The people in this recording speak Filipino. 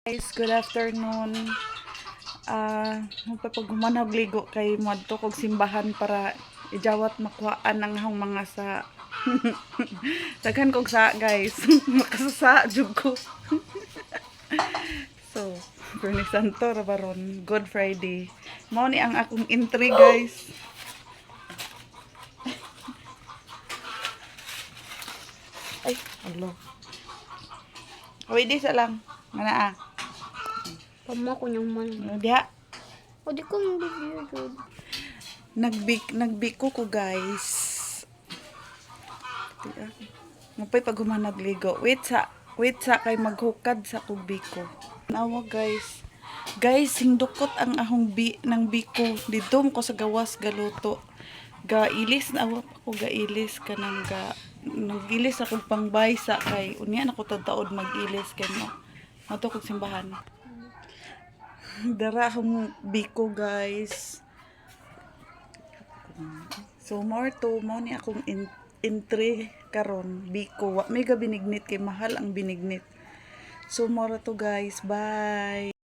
Guys, good afternoon. Pag humanag ligo kay madto kog simbahan para ijawat makuhaan ang hang mga sa daghan kog sa guys. Makasasa jud ko. So, Bernie Santo ra baron, Good Friday. Mao ni ang akong entry guys. Ay, hello. Wait, sa lang. Mana ah. Pama ko niyang man. Ano diha? O di ko mag-video good. Nagbiko ko guys. Mapay pag nagligo. Wait sa kay maghukad sa kog biko. Nawa guys. Guys, hindukot ang ahong ng biko. Dito ko sa gawas galuto. Gailis na awa ako gailis kanang nagilis ako pangbay sa kay unya na ko taod magilis kay mo. Ato kog simbahan. Dara akong biko guys. So more ni akong entry karon biko. Wa may ga binignit kay mahal ang binignit. So more to guys. Bye.